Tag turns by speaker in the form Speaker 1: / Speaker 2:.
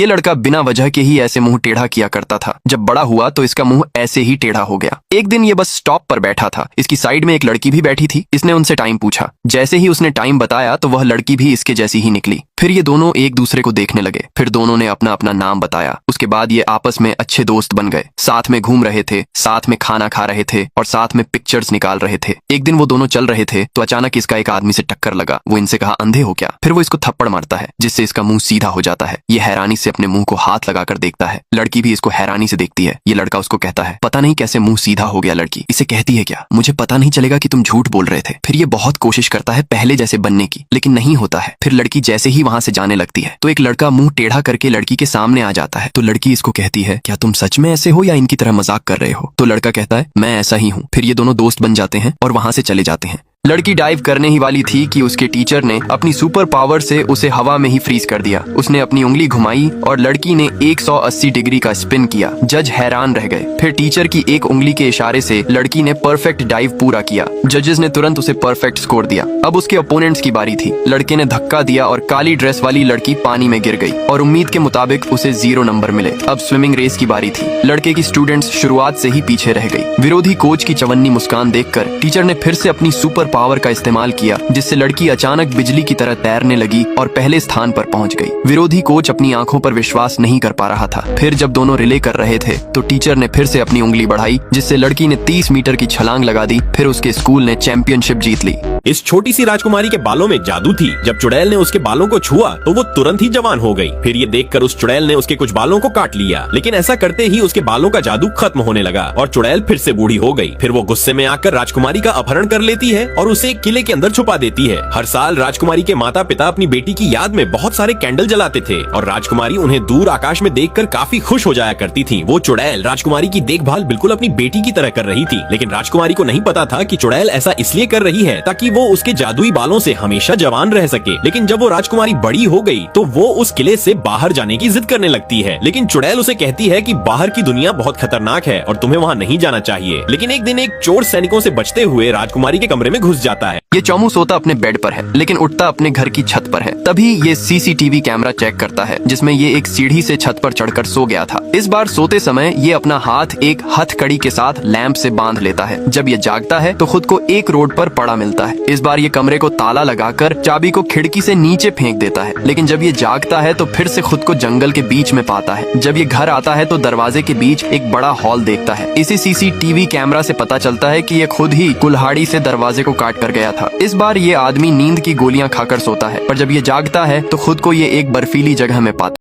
Speaker 1: ये लड़का बिना वजह के ही ऐसे मुंह टेढ़ा किया करता था। जब बड़ा हुआ तो इसका मुंह ऐसे ही टेढ़ा हो गया। एक दिन ये बस स्टॉप पर बैठा था। इसकी साइड में एक लड़की भी बैठी थी। इसने उनसे टाइम पूछा। जैसे ही उसने टाइम बताया तो वह लड़की भी इसके जैसी ही निकली। फिर ये दोनों एक दूसरे को देखने लगे। फिर दोनों ने अपना अपना नाम बताया। उसके बाद ये आपस में अच्छे दोस्त बन गए। साथ में घूम रहे थे, साथ में खाना खा रहे थे और साथ में पिक्चर्स निकाल रहे थे। एक दिन वो दोनों चल रहे थे तो अचानक इसका एक आदमी से टक्कर लगा। वो इनसे कहा, अंधे हो क्या? फिर वो इसको थप्पड़ मारता है जिससे इसका मुंह सीधा हो जाता है। ये हैरानी से अपने मुंह को हाथ लगाकर देखता है। लड़की भी इसको हैरानी से देखती है। ये लड़का उसको कहता है, पता नहीं कैसे मुंह सीधा हो गया। लड़की इसे कहती है, क्या मुझे पता नहीं चलेगा कि तुम झूठ बोल रहे थे? फिर ये बहुत कोशिश करता है पहले जैसे बनने की, लेकिन नहीं होता है। फिर लड़की जैसे ही वहां से जाने लगती है तो एक लड़का मुंह टेढ़ा करके लड़की के सामने आ जाता है। तो लड़की इसको कहती है, क्या तुम सच में ऐसे हो या इनकी तरह मजाक कर रहे हो? तो लड़का कहता है, मैं ऐसा ही हूँ। फिर ये दोनों दोस्त बन जाते हैं और वहां से चले जाते हैं। लड़की डाइव करने ही वाली थी कि उसके टीचर ने अपनी सुपर पावर से उसे हवा में ही फ्रीज कर दिया। उसने अपनी उंगली घुमाई और लड़की ने 180 डिग्री का स्पिन किया। जज हैरान रह गए। फिर टीचर की एक उंगली के इशारे से लड़की ने परफेक्ट डाइव पूरा किया। जजेस ने तुरंत उसे परफेक्ट स्कोर दिया। अब उसके ओपोनेंट्स की बारी थी। लड़के ने धक्का दिया और काली ड्रेस वाली लड़की पानी में गिर गई और उम्मीद के मुताबिक उसे 0 नंबर मिले। अब स्विमिंग रेस की बारी थी। लड़के की स्टूडेंट्स शुरुआत से ही पीछे रह गई। विरोधी कोच की चवन्नी मुस्कान देखकर टीचर ने फिर से अपनी सुपर पावर का इस्तेमाल किया, जिससे लड़की अचानक बिजली की तरह तैरने लगी और पहले स्थान पर पहुंच गई। विरोधी कोच अपनी आंखों पर विश्वास नहीं कर पा रहा था। फिर जब दोनों रिले कर रहे थे तो टीचर ने फिर से अपनी उंगली बढ़ाई, जिससे लड़की ने 30 मीटर की छलांग लगा दी। फिर उसके स्कूल ने चैंपियनशिप जीत ली।
Speaker 2: इस छोटी सी राजकुमारी के बालों में जादू थी। जब चुड़ैल ने उसके बालों को छुआ तो वो तुरंत ही जवान हो गई। फिर ये देखकर उस चुड़ैल ने उसके कुछ बालों को काट लिया, लेकिन ऐसा करते ही उसके बालों का जादू खत्म होने लगा और चुड़ैल फिर से बूढ़ी हो गई। फिर वो गुस्से में आकर राजकुमारी का अपहरण कर लेती है और उसे एक किले के अंदर छुपा देती है। हर साल राजकुमारी के माता पिता अपनी बेटी की याद में बहुत सारे कैंडल जलाते थे और राजकुमारी उन्हें दूर आकाश में देखकर काफी खुश हो जाया करती थी। वो चुड़ैल राजकुमारी की देखभाल बिल्कुल अपनी बेटी की तरह कर रही थी, लेकिन राजकुमारी को नहीं पता था कि चुड़ैल ऐसा इसलिए कर रही है ताकि वो उसके जादुई बालों से हमेशा जवान रह सके। लेकिन जब वो राजकुमारी बड़ी हो गई तो वो उस किले से बाहर जाने की जिद करने लगती है, लेकिन चुड़ैल उसे कहती है कि बाहर की दुनिया बहुत खतरनाक है और तुम्हें वहाँ नहीं जाना चाहिए। लेकिन एक दिन एक चोर सैनिकों से बचते हुए राजकुमारी के कमरे में घुस जाता है।
Speaker 1: ये चौमू सोता अपने बेड पर है, लेकिन उठता अपने घर की छत पर है। तभी ये सीसीटीवी कैमरा चेक करता है, जिसमें ये एक सीढ़ी से छत पर चढ़कर सो गया था। इस बार सोते समय ये अपना हाथ एक हथकड़ी के साथ लैंप से बांध लेता है। जब ये जागता है तो खुद को एक रोड पर पड़ा मिलता है। इस बार ये कमरे को ताला लगाकर चाबी को खिड़की से नीचे फेंक देता है, लेकिन जब ये जागता है तो फिर से खुद को जंगल के बीच में पाता है। जब ये घर आता है तो दरवाजे के बीच एक बड़ा हॉल देखता है। इसी सीसीटीवी कैमरा से पता चलता है कि ये खुद ही कुल्हाड़ी से दरवाजे को काट कर गया था। इस बार ये आदमी नींद की गोलियां खाकर सोता है, पर जब ये जागता है तो खुद को ये एक बर्फीली जगह में पाता है।